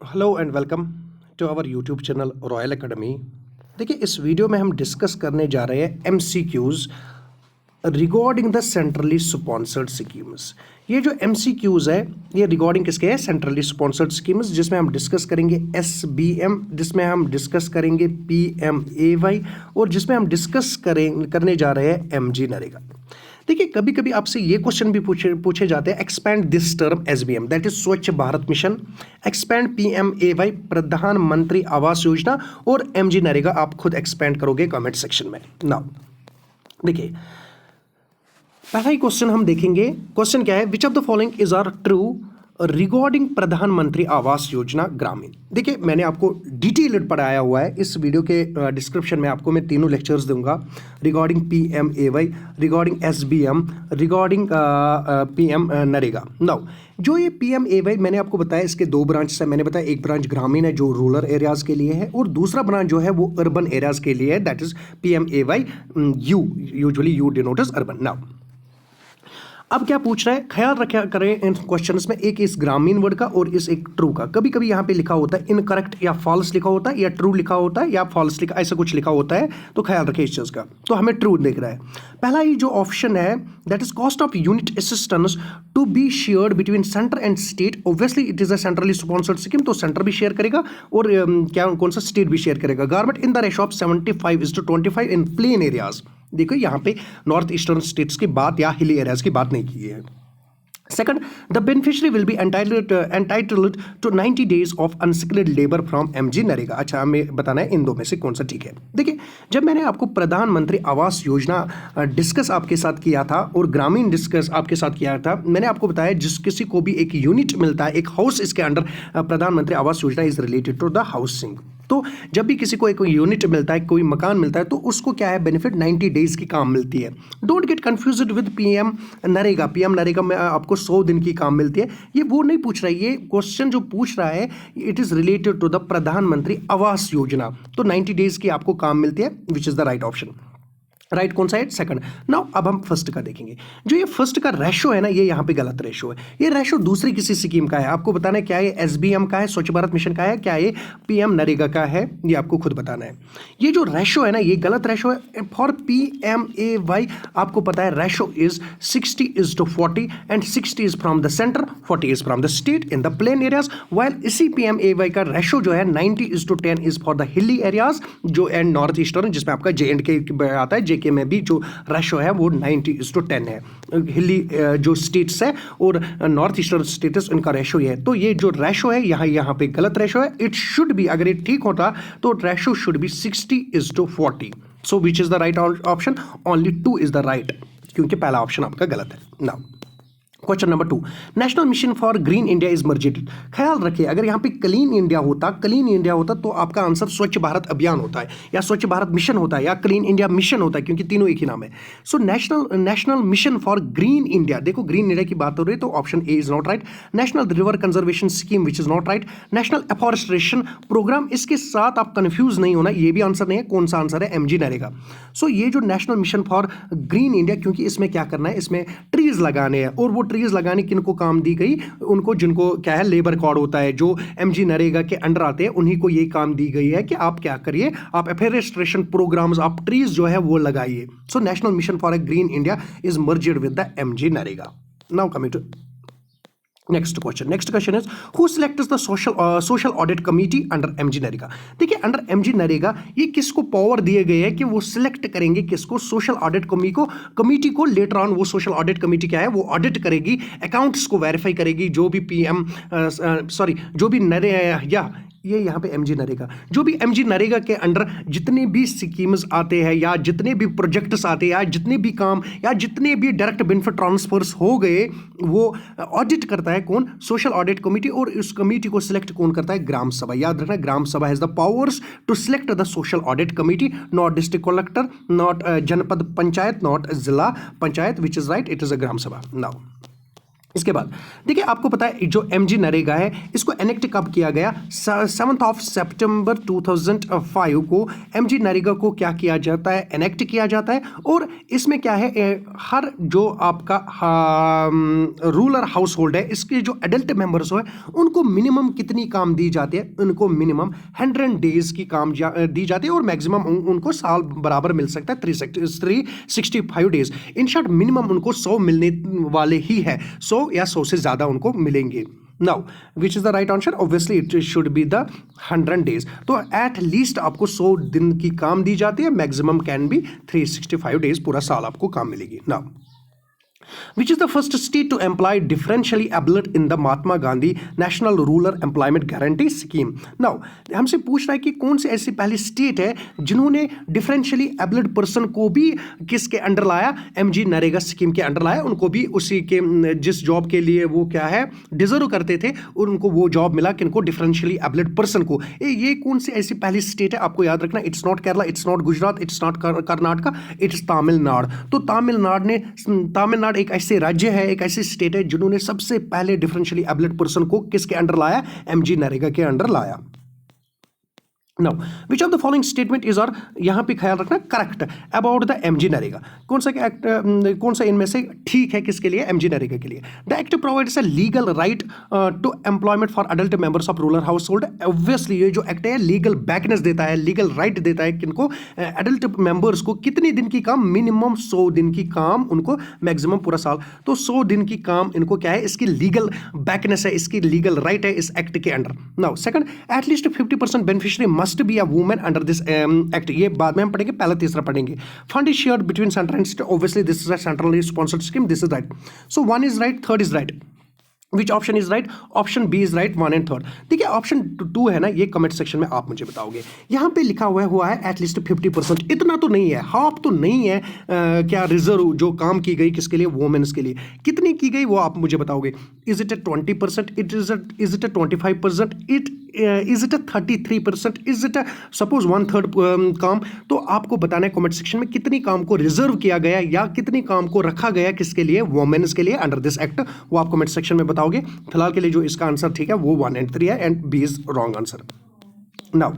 Hello and welcome to our YouTube channel royal academy. देखिए, इस video में हम डिस्कस करने जा रहे हैं MCQs regarding the centrally sponsored schemes. ये जो एमसीक्यूज है ये रिगार्डिंग किसके है? सेंट्रली स्पॉन्सर्ड स्कीम्स, जिसमें हम डिस्कस करेंगे एसबीएम, जिसमें हम डिस्कस करेंगे पीएमएवाई और जिसमें हम डिस्कस करने जा रहे हैं एमजी नरेगा। देखिए, कभी कभी आपसे ये क्वेश्चन भी पूछे जाते हैं, expand this term SBM, that is स्वच्छ भारत मिशन, एक्सपैंड पीएमएवाई प्रधानमंत्री आवास योजना और एमजी नरेगा। आप खुद एक्सपैंड करोगे कमेंट सेक्शन में। नाउ देखिए, पहला ही क्वेश्चन हम देखेंगे। क्वेश्चन क्या है? Which of the following is are true regarding Pradhan Mantri Awas योजना ग्रामीण। देखिए, मैंने आपको डिटेल्ड पढ़ाया हुआ है। इस वीडियो के डिस्क्रिप्शन में आपको मैं तीनों लेक्चर्स दूंगा regarding PMAY, regarding SBM, regarding PM NREGA. Now जो ये पीएमएवाई मैंने आपको बताया, इसके दो ब्रांच है। मैंने बताया एक ब्रांच ग्रामीण है जो रूरल एरियाज के लिए है, और दूसरा ब्रांच जो है वो अर्बन एरियाज के लिए है, that is PMAY you, usually you denotes urban. Now अब क्या पूछ रहा है, ख्याल रखा करें इन क्वेश्चंस में, एक इस ग्रामीण वर्ड का और इस एक ट्रू का। कभी कभी यहाँ पे लिखा होता है इनकरेक्ट या फॉल्स लिखा होता है, या ट्रू लिखा होता है, या फॉल्स लिखा, ऐसा कुछ लिखा होता है, तो ख्याल रखें इस चीज का। तो हमें ट्रू देख रहा है। पहला ही जो ऑप्शन है, that is cost of unit assistance to be shared between centre and state. Obviously it is a centrally sponsored scheme, तो सेंटर भी शेयर करेगा और क्या कौन सा स्टेट भी शेयर करेगा। Government in the ratio of 75:25 in plain areas. देखो यहाँ पे नॉर्थ ईस्टर्न स्टेट्स की बात या हिली एरियाज की बात नहीं की है। Second, the beneficiary will be entitled to 90 days of unskilled labor from MG NREGA. अच्छा, हमें बताना है इन दो में से कौन सा ठीक है। देखिए, जब मैंने आपको प्रधानमंत्री आवास योजना डिस्कस आपके साथ किया था और ग्रामीण डिस्कस आपके साथ किया था, मैंने आपको बताया जिस किसी को भी एक यूनिट मिलता है, एक हाउस, इसके under Pradhan Mantri Awas Yojana is related to the housing. तो जब भी किसी को एक यूनिट मिलता है, कोई मकान मिलता है, तो उसको क्या है बेनिफिट? 90 डेज की काम मिलती है। Don't get confused with PM NREGA. PM NREGA में आपको 100 दिन की काम मिलती है, ये वो नहीं पूछ रहा है। ये क्वेश्चन जो पूछ रहा है, it is related to the Pradhan Mantri Awas योजना। तो 90 डेज की आपको काम मिलती है, विच is the right option. Right कौन सा है? सेकंड। नाउ अब हम फर्स्ट का देखेंगे। जो ये फर्स्ट का रेशो है ना, ये यहाँ पे गलत रेशो है। ये रेशो दूसरी किसी स्कीम का है। आपको बताना है क्या ये एसबीएम का है, स्वच्छ भारत मिशन का है, क्या ये पीएम नरेगा का है, ये आपको खुद बताना है। ये जो रेशो है ना, ये गलत रेशो है। फॉर पीएमएवाई आपको पता है ratio is 60:40 and 60 is from the centre, 40 is from the state in the plain areas. While इसी पीएमएवाई का रेशो जो है 90:10 is for the hilly areas जो एंड नॉर्थ ईस्टर्न, जिसमें आपका JNK आता है। JK में भी जो रेशो है वो 90:10 है। हिली जो स्टेट्स है और नॉर्थ ईस्टर्न स्टेट्स, इनका रेशो ये है। तो ये जो रेशो है यहाँ पे गलत रेशो है। इट शुड बी, अगर ये ठीक होता तो ratio should be 60:40। So which is the right option? Only 2 is the right, क्योंकि पहला ऑप्शन आपका गलत है। Now question number 2, national mission for green India is मर्जेड। ख्याल रखिए, अगर यहाँ पे क्लीन इंडिया होता तो आपका आंसर स्वच्छ भारत अभियान होता है, या स्वच्छ भारत मिशन होता है, या क्लीन इंडिया मिशन होता है, क्योंकि तीनों एक ही नाम है। So national mission for green India, देखो ग्रीन इंडिया की बात हो रही है, तो option A is not right. National river conservation scheme which is not right. National afforestation programme, इसके साथ आप कंफ्यूज नहीं होना, ये भी आंसर नहीं है। कौन सा आंसर है? एमजी नरेगा। सो ये जो national mission for green India, क्योंकि इसमें क्या करना है, इसमें ट्रीज लगाने हैं, और वो ट्रीज लगाने किनको काम दी गई? उनको जिनको क्या है लेबर कॉर्ड होता है, जो एमजी नरेगा के अंडर आते हैं, उन्हीं को ये काम दी गई है कि आप क्या करिए, आप एफॉरेस्ट्रेशन प्रोग्राम्स, आप ट्रीज जो है वो लगाइए। So national mission for a green India is merged with the MG NREGA. Now coming to next question is who selects the social audit committee under MG NREGA. देखिए, अंडर एमजी नरेगा ये किसको power दिए गए हैं कि वो सिलेक्ट करेंगे किसको? सोशल ऑडिट कमेटी को। लेटर ऑन वो सोशल ऑडिट कमेटी क्या है, वो ऑडिट करेगी, अकाउंट्स को वेरीफाई करेगी। जो भी जो भी या ये यहाँ पे एमजी नरेगा, जो भी एमजी नरेगा के अंडर जितने भी स्कीम्स आते हैं, या जितने भी प्रोजेक्ट्स आते हैं, या जितने भी काम, या जितने भी डायरेक्ट बेनिफिट ट्रांसफर्स हो गए, वो ऑडिट करता है कौन? Social audit committee. और इस कमेटी को सिलेक्ट कौन करता है? ग्राम सभा। याद रखना, gram sabha has the powers to select the social audit committee, not district collector, not Janpad panchayat, not zila panchayat, which is right, it is a gram sabha. Now इसके बाद देखिए, आपको पता है जो एमजी नरेगा है, इसको एनेक्ट कब किया गया? 7 सितंबर 2005 को एमजी नरेगा को क्या किया जाता है? एनेक्ट किया जाता है। और इसमें क्या है, हर जो आपका रूरल हाउस होल्ड है, इसके जो एडल्ट मेंबर्स हो उनको मिनिमम कितनी काम दी जाती है? उनको मिनिमम 100 डेज की काम दी जाती है और मैक्सिमम उनको साल बराबर मिल सकता है 365 डेज। इन शॉर्ट मिनिमम उनको 100 मिलने वाले ही है, 100 या 100 से ज्यादा उनको मिलेंगे। Now which is the right answer? Obviously it should be the 100 days. तो एट लीस्ट आपको 100 दिन की काम दी जाती है, मैक्सिमम कैन बी 365 डेज, पूरा साल आपको काम मिलेगी। Now which is the first state to employ differentially abled in the Mahatma Gandhi National Rural Employment Guarantee Scheme? Now हमसे पूछ रहा है कि कौन सी ऐसी पहली स्टेट है जिन्होंने डिफरेंशियली एबल्ड पर्सन को भी किसके अंडर लाया? एमजी नरेगा स्कीम के अंडर लाया। उनको भी उसी के जिस जॉब के लिए वो क्या है डिजर्व करते थे और उनको वो जॉब मिला, किनको? डिफरेंशियली एबल्ड पर्सन को। ये कौन सी ऐसी पहली स्टेट है? आपको याद रखना, it's not Kerala, it's not Gujarat, it's not Karnataka, it's Tamil Nadu. तो तमिलनाडु एक ऐसे राज्य है, एक ऐसी स्टेट है जिन्होंने सबसे पहले डिफरेंशियली एबल्ड पर्सन को किसके अंडर लाया? एमजी नरेगा के अंडर लाया। Now, which of the following statement is, और यहाँ पे ख्याल रखना, correct about the MG NREGA? कौन सा इनमें से ठीक है किसके लिए? एमजी नरेगा के लिए। The act provides a legal right to employment for adult members of rural house hold. Obviously ये जो एक्ट है लीगल बैकनेस देता है, लीगल राइट देता है किनको? एडल्ट मेंबर्स को। कितने दिन की काम? मिनिमम 100 दिन की काम उनको, मैक्सिमम पूरा साल। तो 100 दिन की काम इनको क्या है? इसकी लीगल बैकनेस है, इसकी लीगल राइट है इस एक्ट के under. Now second, at least 50% beneficiary must be a woman under this act. ये बाद में हम पढ़ेंगे, पहला तीसरा पढ़ेंगे। Fund is shared between centre and state. Obviously this is a centrally sponsored scheme, this is right. So 1 is right, 3rd is right. Which option is right? Option B is right, 1 and 3rd। देखिए option 2 है ना, ये comment section में आप मुझे बताओगे। यहाँ पे लिखा हुआ है एटलीस्ट 50%। इतना तो नहीं है, हाफ तो नहीं है। क्या रिजर्व जो काम की गई किसके लिए? वुमेन्स के लिए। कितनी की गई वो आप मुझे बताओगे। Is it A 20%? Is it A 25%? Is it A 33%? Is it A suppose 1/3 काम? तो आपको बताना है कमेंट सेक्शन में कितनी काम को रिजर्व किया गया या कितनी काम को रखा गया किसके लिए? वुमेन्स के लिए अंडर दिस एक्ट। वो आप कमेंट सेक्शन में बताओगे। फिलहाल के लिए जो इसका आंसर ठीक है वो 1 एंड 3 है, and B is wrong answer. Now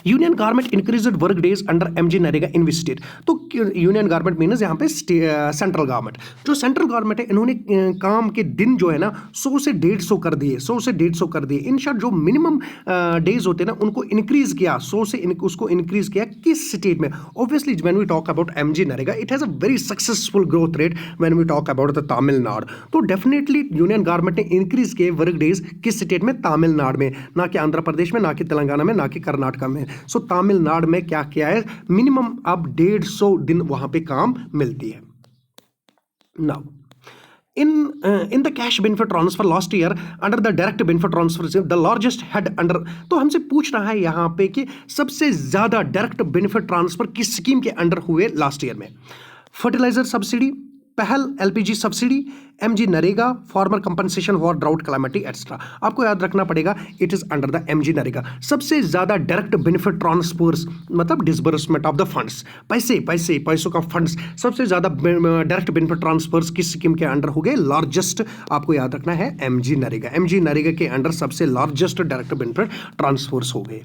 union government increased work days under MG NREGA in which state? तो यूनियन गारमेंट मीन्स यहाँ पे सेंट्रल गवर्नमेंट। जो सेंट्रल गवर्नमेंट है इन्होंने काम के दिन जो है ना 100 से 150 कर दिए, 100 से 150 कर दिए। इन शॉर्ट जो मिनिमम डेज होते हैं ना उनको इंक्रीज किया, 100 से उसको इंक्रीज किया। किस स्टेट में? Obviously when we talk about MG NREGA it has a very successful growth rate when we talk about the Tamil Nadu. तो डेफिनेटली यूनियन गवर्नमेंट ने इंक्रीज किए वर्क डेज किस स्टेट में? तमिलनाडु में, ना कि आंध्र प्रदेश में, ना कि तेलंगाना में, ना कि कर्नाटका में। सो तमिलनाडु में क्या किया है? मिनिमम अब 150 दिन वहां पे काम मिलती है। Now in the cash benefit transfer last year under the direct benefit transfer the largest head under। तो हमसे पूछ रहा है यहाँ पे कि सबसे ज्यादा डायरेक्ट बेनिफिट ट्रांसफर किस स्कीम के अंडर हुए लास्ट ईयर में? Fertiliser subsidy, PAHAL LPG subsidy, MG NREGA, farmer compensation for drought calamity extra. आपको याद रखना पड़ेगा it is under the MG NREGA. सबसे ज्यादा डायरेक्ट बेनिफिट ट्रांसफर्स मतलब डिसबर्समेंट ऑफ द फंड्स, पैसों का फंड्स, सबसे ज्यादा डायरेक्ट बेनिफिट ट्रांसफर्स किस स्कीम के अंडर हो गए? लार्जेस्ट आपको याद रखना है एमजी नरेगा। एमजी नरेगा के अंडर सबसे लार्जेस्ट डायरेक्ट बेनिफिट ट्रांसफर्स हो गए।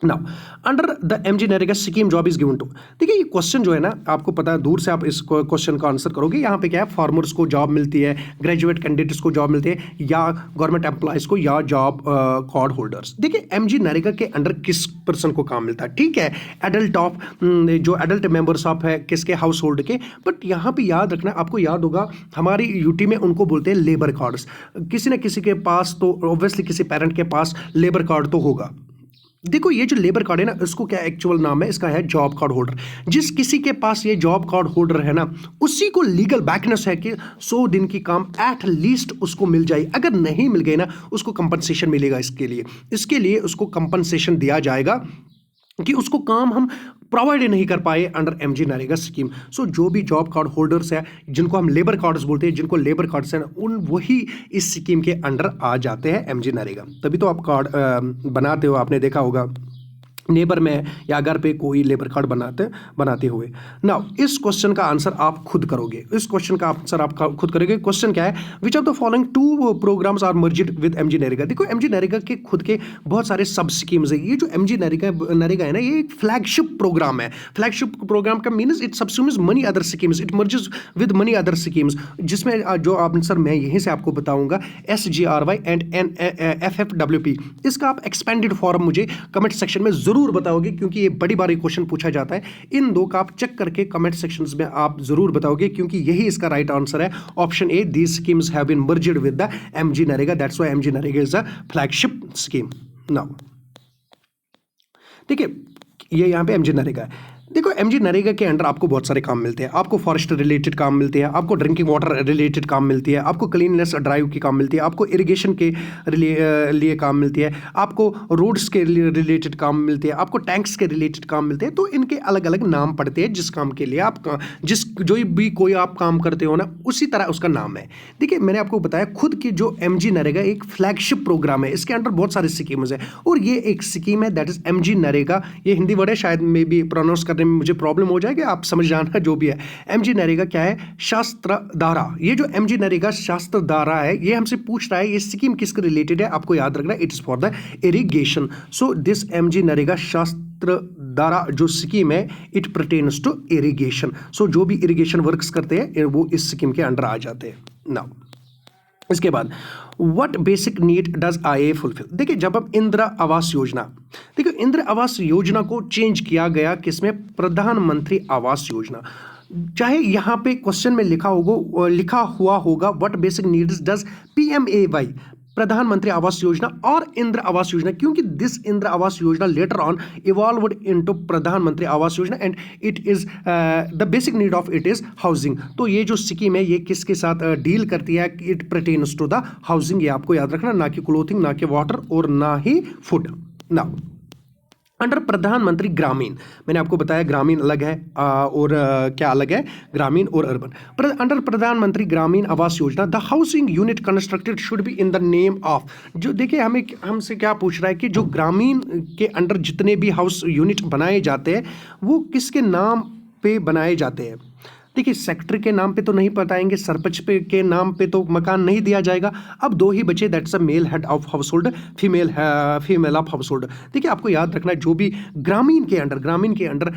Now under the MG NREGA scheme job is given to. देखिए ये क्वेश्चन जो है ना, आपको पता है दूर से आप इस क्वेश्चन का आंसर करोगे। यहाँ पे क्या है? फार्मर्स को जॉब मिलती है, ग्रेजुएट कैंडिडेट्स को जॉब मिलती है, या गवर्नमेंट एम्प्लॉयज को, या जॉब कार्ड होल्डर्स। देखिए एमजी नरेगा के अंडर किस पर्सन को काम मिलता है? ठीक है एडल्ट ऑफ जो एडल्ट मेंबर्स ऑफ है किसके? हाउस होल्ड के। बट यहाँ पे याद रखना, आपको याद होगा हमारी यूटी में उनको बोलते हैं लेबर कार्ड्स। किसी न किसी के पास तो ऑब्वियसली किसी पेरेंट के पास लेबर कार्ड तो होगा। देखो ये जो लेबर कार्ड है ना, इसको क्या एक्चुअल नाम है? इसका है जॉब कार्ड होल्डर। जिस किसी के पास ये जॉब कार्ड होल्डर है ना, उसी को लीगल बैकनेस है कि 100 दिन की काम एट लीस्ट उसको मिल जाए। अगर नहीं मिल गई ना, उसको कंपनसेशन मिलेगा। इसके लिए उसको कंपनसेशन दिया जाएगा कि उसको काम हम प्रोवाइड नहीं कर पाए अंडर एमजी नरेगा स्कीम। सो जो भी जॉब कार्ड होल्डर्स है, जिनको हम लेबर कार्ड्स बोलते हैं, जिनको लेबर कार्ड्स हैं, उन वही इस स्कीम के अंडर आ जाते हैं एमजी नरेगा। तभी तो आप कार्ड बनाते हो, आपने देखा होगा नेबर में या घर पे कोई लेबर कार्ड बनाते हुए। नाउ इस क्वेश्चन का आंसर आप खुद करोगे, इस क्वेश्चन का आंसर आप खुद करोगे। क्वेश्चन क्या है, which of the following two programmes are merged with MG NREGA. देखो एमजी नरेगा के खुद के बहुत सारे सब स्कीम्स है। ये जो एमजी नरेगा है ना, ये एक फ्लैगशिप प्रोग्राम है। फ्लैगशिप प्रोग्राम का means it subsumes many other schemes, it merges with many other schemes, जिसमें जो आंसर मैं यहीं से आपको बताऊंगा SGRY एंड FFWP। इसका आप एक्सपेंडेड फॉर्म मुझे कमेंट सेक्शन में जरूर बताओगे, क्योंकि ये बड़ी बार क्वेश्चन पूछा जाता है। इन दो का आप चेक करके कमेंट सेक्शंस में आप जरूर बताओगे, क्योंकि यही इसका राइट आंसर है, option A. These schemes have been merged with the MG NREGA, that's why MG NREGA is a flagship scheme. Now देखिए ये यहाँ पे एमजी नरेगा है। देखो एमजी नरेगा के अंडर आपको बहुत सारे काम मिलते हैं। आपको फॉरेस्ट रिलेटेड काम मिलते हैं, आपको ड्रिंकिंग वाटर रिलेटेड काम मिलती है, आपको क्लीननेस ड्राइव की काम मिलती है, आपको इरिगेशन के लिए काम मिलती है, आपको रोड्स के रिलेटेड काम मिलते हैं, आपको टैंक्स के रिलेटेड काम मिलते हैं। तो इनके अलग अलग नाम पड़ते हैं जिस काम के लिए आप जो भी कोई आप काम करते हो ना, उसी तरह उसका नाम है। देखिए मैंने आपको बताया खुद की जो एमजी नरेगा एक फ्लैगशिप प्रोग्राम है, इसके अंडर बहुत सारे स्कीम्स है और ये एक स्कीम है दैट इज एमजी नरेगा। ये हिंदी वर्ड है, शायद मे भी प्रोनाउंस करने में मुझे प्रॉब्लम हो जाएगी, आप समझ जाना जो भी है। एमजी नरेगा क्या है, शास्त्रधारा। ये जो एमजी नरेगा शास्त्रधारा है, ये हमसे पूछ रहा है ये स्कीम किसके रिलेटेड है, आपको याद रखना it is for the irrigation. So this MG NREGA शास्त्रधारा जो स्कीम है it pertains to irrigation. So जो भी इरिगेशन वर्क्स करते हैं वो इस स्कीम के अंडर आ जाते हैं। नाउ इसके बाद what basic need does IA fulfil. देखिए जब हम इंदिरा आवास योजना, देखिए इंदिरा आवास योजना को चेंज किया गया किसमें, प्रधानमंत्री आवास योजना। चाहे यहाँ पे क्वेश्चन में लिखा हुआ होगा what basic needs does PMAY, प्रधानमंत्री आवास योजना और इंदिरा आवास योजना, क्योंकि this Indira Awas Yojana later on evolved into प्रधानमंत्री आवास योजना and it is the basic need of it is housing. तो ये जो स्कीम है ये किसके साथ डील करती है, it pertains to the housing. ये आपको याद रखना, ना कि क्लोथिंग, ना कि वाटर और ना ही फूड। नाउ अंडर प्रधानमंत्री ग्रामीण, मैंने आपको बताया ग्रामीण अलग है और क्या अलग है, ग्रामीण और अर्बन। अंडर प्रधानमंत्री ग्रामीण आवास योजना the housing unit constructed should be in the name of. जो देखिए हमसे क्या पूछ रहा है कि जो ग्रामीण के अंडर जितने भी हाउस यूनिट बनाए जाते हैं वो किसके नाम पे बनाए जाते हैं। देखिए सेक्रेटरी के नाम पे तो नहीं बताएंगे, सरपंच के नाम पे तो मकान नहीं दिया जाएगा। अब दो ही बचे, that's a male head of house hold, female of house hold. देखिए आपको याद रखना है जो भी ग्रामीण के अंडर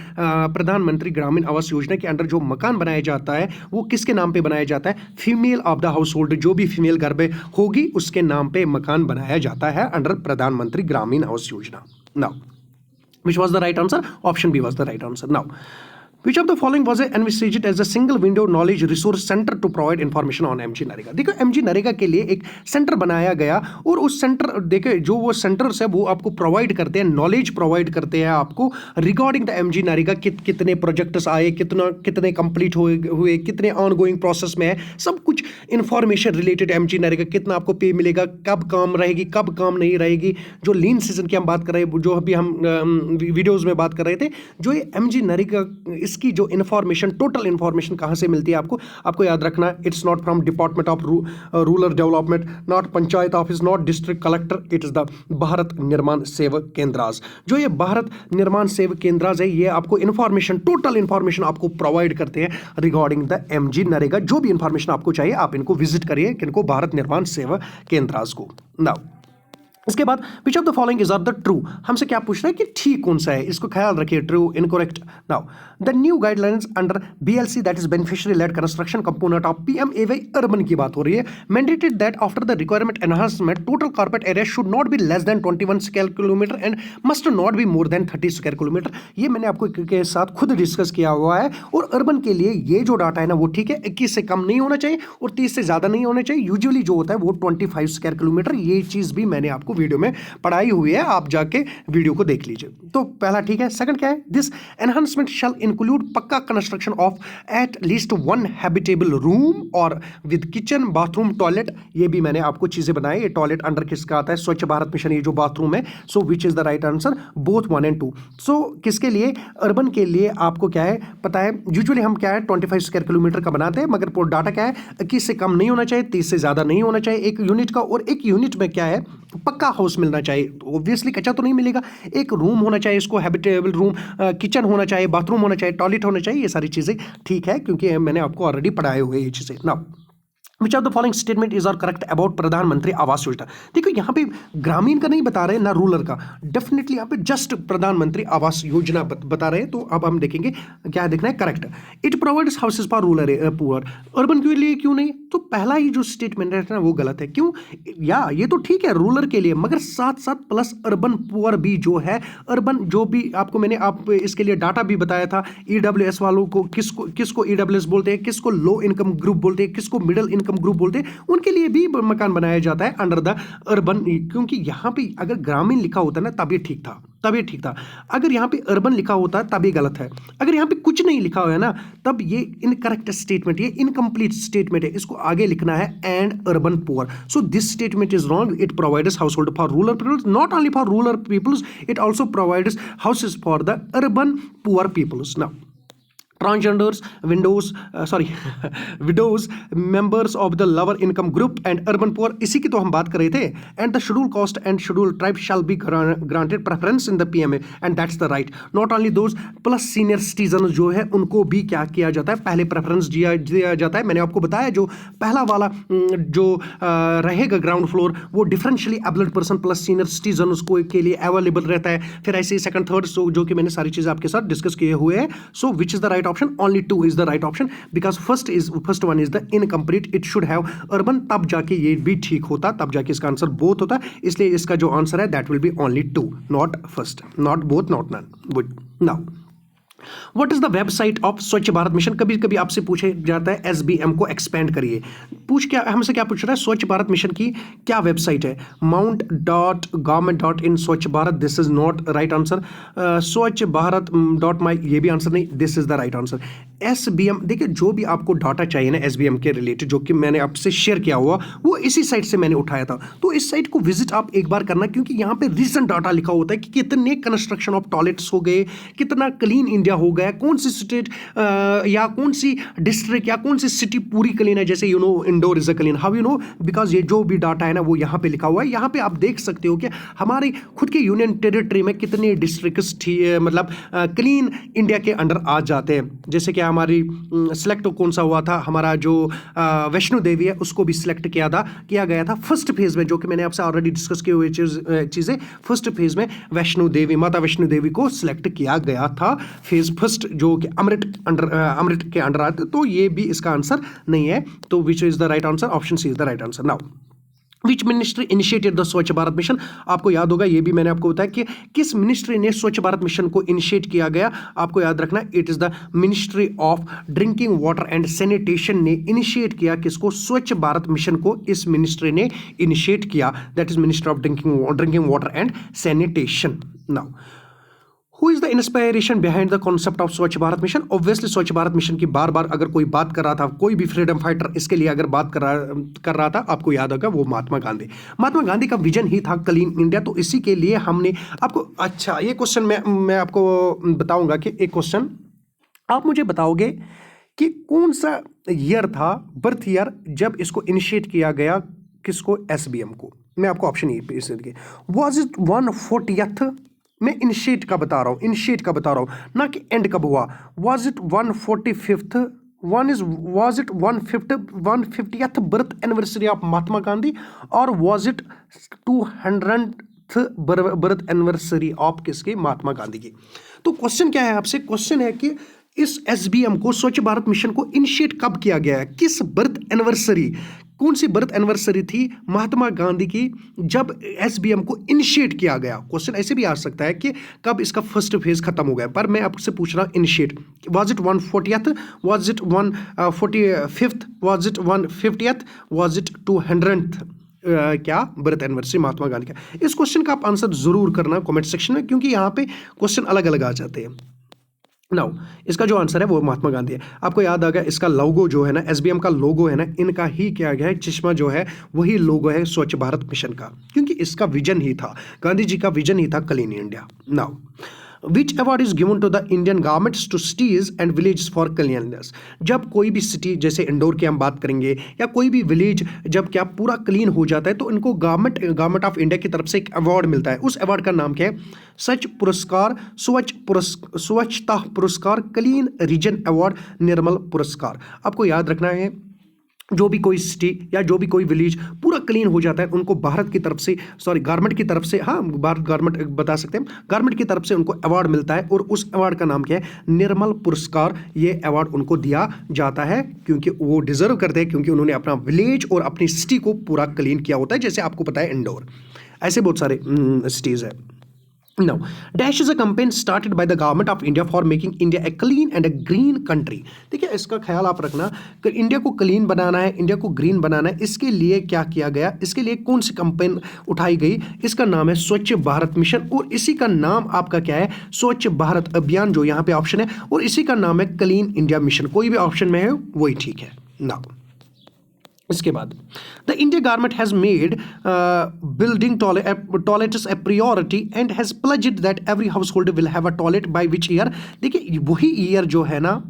प्रधानमंत्री ग्रामीण आवास योजना के अंडर जो मकान बनाया जाता है वो किसके नाम पे बनाया जाता है, female of the house hold. जो भी फीमेल घर में होगी उसके नाम पे मकान बनाया जाता है अंडर प्रधानमंत्री Gramin Awas Yojana. Now which was the right answer, option B was the right answer. Now Which of the following was envisaged as a single window knowledge resource center to provide information on MG NREGA. देखो MG NREGA के लिए एक centre बनाया गया और उस centre देखो जो वो सेंटर्स है वो आपको प्रोवाइड करते हैं, नॉलेज प्रोवाइड करते हैं आपको रिगार्डिंग द MG नरेगा। कितने प्रोजेक्ट्स आए, कितने कंप्लीट हुए, कितने ऑन गोइंग प्रोसेस में है, सब कुछ इंफॉर्मेशन रिलेटेड MG नरेगा। कितना आपको पे मिलेगा, कब काम रहेगी, कब काम नहीं रहेगी। जो लीन सीजन की हम बात कर रहे हैं, जो अभी हम वीडियोज़ में बात कर रहे थे, जो ये MG नरेगा इसकी जो इन्फॉर्मेशन, टोटल इन्फॉर्मेशन कहाँ से मिलती है आपको याद रखना, it's not from department of rural development, not panchayat office, not district collector, it is the Bharat निर्माण सेवक केंद्रास। जो ये भारत निर्माण सेवक केंद्रास है ये आपको इन्फॉर्मेशन, टोटल इन्फॉर्मेशन आपको प्रोवाइड करते हैं रिगार्डिंग द MG नरेगा। जो भी इन्फॉर्मेशन आपको चाहिए आप इनको विजिट करिए, किनको, भारत निर्माण सेवक केंद्रास को। नाउ इसके बाद which of the following is are the true, हमसे क्या पूछ रहा है कि ठीक कौन सा है, इसको ख्याल रखिए, true, incorrect. Now the new guidelines under BLC that is beneficiary led construction component of PMAY urban की बात हो रही है। Mandated that after the requirement enhancement total carpet area should not be less than 21 square kilometre and must not be more than 30 square kilometre. ये मैंने आपको के साथ खुद डिस्कस किया हुआ है और अर्बन के लिए ये जो डाटा है ना वो ठीक है, 21 से कम नहीं होना चाहिए और 30 से ज़्यादा नहीं होना चाहिए। यूजुअली जो होता है वो 25 स्क्वायर किलोमीटर, ये चीज़ भी मैंने आपको वीडियो में पढ़ाई हुई है, आप जाके वीडियो को देख लीजिए। तो पहला ठीक है। सेकंड क्या है, दिस एनहांसमेंट शैल इंक्लूड पक्का construction of at least 1 habitable room और विद किचन, बाथरूम, टॉयलेट। ये भी मैंने आपको चीजें बनाई। ये टॉयलेट अंडर किसका आता है, स्वच्छ भारत मिशन, ये जो बाथरूम है। So which is the right answer, both 1 and 2। So किसके लिए, अर्बन के लिए आपको क्या है पता है, यूजुअली हम क्या है 25 स्क्वायर किलोमीटर का बनाते हैं, मगर डाटा क्या है 21 से कम नहीं होना चाहिए, 30 से ज्यादा नहीं होना चाहिए एक यूनिट का। और एक यूनिट में क्या है पक्का हाउस मिलना चाहिए, ऑब्वियसली कच्चा तो नहीं मिलेगा, एक रूम होना चाहिए, इसको हैबिटेबल रूम, किचन होना चाहिए, बाथरूम होना चाहिए, टॉयलेट होना चाहिए, ये सारी चीज़ें ठीक है, क्योंकि मैंने आपको ऑलरेडी पढ़ाए हुए ये चीज़ें ना। Which of the following statement is are correct about Pradhan Mantri Awas योजना। देखो यहाँ पे ग्रामीण का नहीं बता रहे ना रूरल का, डेफिनेटली यहाँ पे जस्ट प्रधानमंत्री आवास योजना बता रहे हैं। तो अब हम देखेंगे क्या देखना है correct. It provides houses for rural poor, urban के लिए क्यों नहीं? तो पहला ही जो स्टेटमेंट है ना वो गलत है। क्यों? या ये तो ठीक है रूरल के लिए, मगर साथ साथ प्लस अर्बन पुअर भी जो है, अर्बन जो भी आपको मैंने आप इसके लिए डाटा भी बताया था, ईडब्ल्यूएस वालों को किसको ईडब्ल्यूएस बोलते हैं, किसको लो इनकम ग्रुप बोलते हैं, किसको मिडिल इनकम ग्रुप बोलते हैं, उनके लिए भी मकान बनाया जाता है अंडर द अर्बन। क्योंकि यहां पे अगर ग्रामीण लिखा होता ना तब ये ठीक था, अगर यहां पे अर्बन लिखा होता तब ये गलत है, अगर यहां पे कुछ नहीं लिखा हुआ है ना तब ये इनकरेक्ट स्टेटमेंट, ये इनकम्प्लीट स्टेटमेंट है, इसको आगे लिखना है and urban poor. So this statement is wrong. It provides household for rural peoples, not only for rural peoples, it also provides houses for the urban poor peoples. Now transgenders, widows, members of the lower income group and urban poor, इसी की तो हम बात कर रहे थे। and the scheduled caste and scheduled tribe shall be granted preference in the PMA and that's the right, not only those, plus senior citizens जो है उनको भी क्या किया जाता है, पहले प्रेफरेंस दिया जाता है। मैंने आपको बताया जो पहला वाला जो रहेगा ग्राउंड फ्लोर वो differentially abled person plus senior citizen उसको के लिए अवेलेबल रहता है। फिर ऐसे सेकंड थर्ड जो कि मैंने सारी चीज़ें आपके साथ डिस्कस किए हुए हैं। So which is the right option? Only 2 is the right option because first one is the incomplete, it should have urban, तब जाके ये भी ठीक होता, तब जाके इसका आंसर बोथ होता, इसलिए इसका जो आंसर है that will be only 2, not first, not both, not none. Good. Now what is the website of Swachh Bharat mission? कभी कभी आपसे पूछे जाता है SBM को एक्सपेंड करिए, हमसे क्या पूछ रहा है, स्वच्छ भारत मिशन की क्या वेबसाइट है? mount.government.in स्वच्छ Bharat, this is not right answer. स्वच्छ भारत .my, ये भी आंसर नहीं, this is the right answer. SBM, देखिए जो भी आपको डाटा चाहिए ना SBM के रिलेटेड जो कि मैंने आपसे शेयर किया हुआ वो इसी साइट से मैंने उठाया था, तो इस साइट को विजिट आप एक बार करना, क्योंकि यहाँ पे रीसेंट डाटा लिखा होता है कि कितने कंस्ट्रक्शन ऑफ टॉयलेट्स हो गए, कितना क्लीन इंडिया हो गया, कौन सी स्टेट या कौन सी डिस्ट्रिक्ट या कौन सी सिटी पूरी क्लीन है, जैसे indoor is a clean, how because ये जो भी डाटा है ना वो यहाँ पे लिखा हुआ है। यहाँ पे आप देख सकते हो कि हमारे खुद के यूनियन टेरिटरी में कितने डिस्ट्रिक्ट्स मतलब क्लीन इंडिया के अंडर आ जाते हैं। जैसे कि हमारी सिलेक्ट कौन सा हुआ था, हमारा जो वैष्णो देवी है उसको भी सिलेक्ट किया गया था फर्स्ट फेज में, जो कि मैंने आपसे ऑलरेडी डिस्कस किए हुए चीज़ें। फर्स्ट फेज में वैष्णो देवी, माता वैष्णो देवी को सिलेक्ट किया गया था फेज फर्स्ट, जो कि अमृत के अंडर आते, तो ये भी इसका आंसर नहीं है। तो which is the right answer? Option C is the right answer. Now which ministry initiated the Swachh Bharat mission? आपको याद होगा, ये भी मैंने आपको बताया कि किस मिनिस्ट्री ने स्वच्छ भारत मिशन को इनिशिएट किया गया। आपको याद रखना, it is the ministry of drinking water and sanitation ने इनिशिएट किया किसको? स्वच्छ भारत मिशन को इस मिनिस्ट्री ने इनिशिएट किया, that is ministry of drinking water and sanitation. Now Who is the inspiration behind the concept of स्वच्छ भारत मिशन? ऑब्वियसली स्वच्छ भारत मिशन की बार बार अगर कोई बात कर रहा था, कोई भी फ्रीडम फाइटर इसके लिए अगर बात कर रहा था, आपको याद होगा वो महात्मा गांधी का विजन ही था क्लीन इंडिया। तो इसी के लिए हमने आपको, अच्छा ये क्वेश्चन मैं आपको बताऊंगा कि एक क्वेश्चन आप मुझे बताओगे कि कौन सा ईयर था, बर्थ ईयर, जब इसको इनिशिएट किया गया, किसको? SBM को। मैं आपको ऑप्शन ये वॉज इट 140th, मैं इनिशिएट का बता रहा हूँ ना कि एंड कब हुआ। Was it 145th, was it 150th birth anniversary of Mahatma Gandhi, और was it 200th birth anniversary of किसके? महात्मा गांधी की। तो क्वेश्चन क्या है आपसे? क्वेश्चन है कि इस SBM को, स्वच्छ भारत मिशन को इनिशिएट कब किया गया है, किस बर्थ एनिवर्सरी, कौन सी बर्थ एनिवर्सरी थी महात्मा गांधी की जब SBM को इनिशिएट किया गया? क्वेश्चन ऐसे भी आ सकता है कि कब इसका फर्स्ट फेज खत्म हो गया, पर मैं आपसे पूछ रहा हूँ initiate. Was it 140th, was it 145th, was it 150th, was it 200th क्या बर्थ एनिवर्सरी महात्मा गांधी का? इस क्वेश्चन का आप आंसर जरूर करना कमेंट सेक्शन में, क्योंकि यहाँ पे क्वेश्चन अलग अलग आ जाते हैं। नाउ इसका जो आंसर है वो महात्मा गांधी है। आपको याद आ गया, इसका लोगो जो है ना, SBM का लोगो है ना, इनका ही क्या गया है, चश्मा जो है वही लोगो है स्वच्छ भारत मिशन का, क्योंकि इसका विजन ही था, गांधी जी का विजन ही था clean India. Now which award is given to the Indian governments to cities and village for cleanliness. जब कोई भी सिटी, जैसे इंदौर की हम बात करेंगे, या कोई भी विलेज जब क्या पूरा क्लीन हो जाता है तो इनको गवर्नमेंट ऑफ इंडिया की तरफ से एक अवार्ड मिलता है। उस अवार्ड का नाम क्या है? स्वच्छ पुरस्कार, स्वच्छता पुरस्कार, क्लीन रीजन अवार्ड, निर्मल पुरस्कार। आपको याद रखना है, जो भी कोई सिटी या जो भी कोई विलेज पूरा क्लीन हो जाता है उनको भारत की तरफ से, गवर्नमेंट की तरफ से, हाँ भारत गवर्नमेंट बता सकते हैं, गवर्नमेंट की तरफ से उनको अवार्ड मिलता है और उस अवार्ड का नाम क्या है? निर्मल पुरस्कार। ये अवार्ड उनको दिया जाता है क्योंकि वो डिजर्व करते हैं, क्योंकि उन्होंने अपना विलेज और अपनी सिटी को पूरा क्लीन किया होता है, जैसे आपको पता है इंदौर। ऐसे बहुत सारे सिटीज़ है। Now, Dash is a campaign started by the government of India for making India a clean and a green country। देखिए, इसका ख्याल आप रखना कि इंडिया को क्लीन बनाना है, इंडिया को ग्रीन बनाना है। इसके लिए क्या किया गया? इसके लिए कौन सी कैंपेन उठाई गई? इसका नाम है स्वच्छ भारत मिशन, और इसी का नाम आपका क्या है? स्वच्छ भारत अभियान, जो यहाँ पे ऑप्शन है, और इसी का नाम है क्लीन इंडिया मिशन। कोई भी ऑप्शन में है वही ठीक है ना। इसके बाद the India government has made building toilets A priority and has pledged that every house hold will have a toilet by which year. देखिए, वही ईयर जो है ना,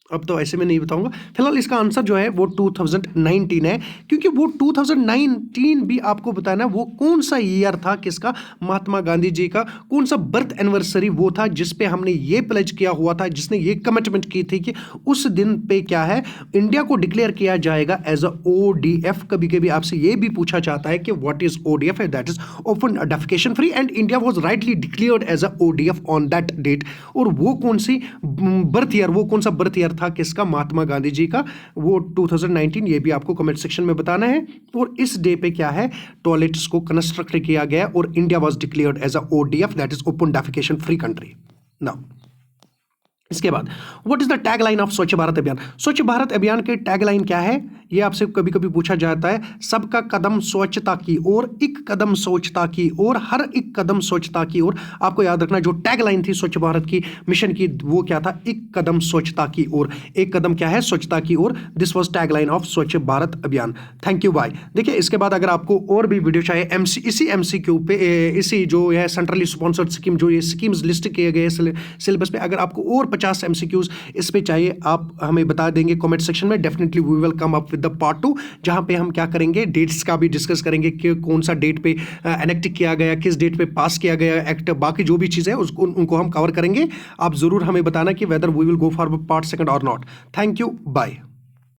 अब तो ऐसे में नहीं बताऊंगा, फिलहाल इसका आंसर जो है वो 2019 है, क्योंकि वो 2019 भी आपको बताना वो कौन सा ईयर था, किसका? महात्मा गांधी जी का कौन सा बर्थ एनिवर्सरी वो था जिस पे हमने ये प्लेज किया हुआ था, जिसने ये कमिटमेंट की थी कि उस दिन पे क्या है, इंडिया को डिक्लेयर किया जाएगा एज अ ODF। कभी कभी आपसे ये भी पूछा जाता है कि what is ODF? That is open defecation free, and India was rightly declared as a ODF on that date. और वो कौन सी बर्थ ईयर, वो कौन सा बर्थ ईयर था किसका? महात्मा गांधी जी का, वो 2019। ये भी आपको कमेंट सेक्शन में बताना है। और इस डे पे क्या है, टॉयलेट्स को कंस्ट्रक्ट किया गया और India was declared as a ODF, that is open defecation free country. Now इसके बाद what is the tagline of Swachh Bharat अभियान? स्वच्छ भारत अभियान के टैगलाइन क्या है? ये आपसे कभी कभी पूछा जाता है। सबका कदम स्वच्छता की ओर, एक कदम स्वच्छता की ओर, हर एक कदम स्वच्छता की ओर। आपको याद रखना, जो टैगलाइन थी स्वच्छ भारत की मिशन की, वो क्या था? एक कदम स्वच्छता की ओर। एक कदम क्या है? स्वच्छता की ओर। This was tagline of Swachh Bharat Abhiyan. Thank you, bye. देखिए, इसके बाद अगर आपको और भी वीडियो चाहिए इसी MCQ पे, इसी जो है सेंट्रली स्पॉन्सर्ड स्कीम, जो ये स्कीम्स लिस्ट किए गए सिलेबस पे, अगर आपको और 50 MCQs इस पे चाहिए, आप हमें बता देंगे कमेंट सेक्शन में। Definitely we will come up with the part 2, जहां पे हम क्या करेंगे, डेट्स का भी डिस्कस करेंगे कि कौन सा डेट पे एनेक्ट किया गया, किस डेट पे पास किया गया एक्ट, बाकी जो भी चीज़ें उसको उनको हम कवर करेंगे। आप जरूर हमें बताना कि whether we will go for part 2 और नॉट। Thank you, bye.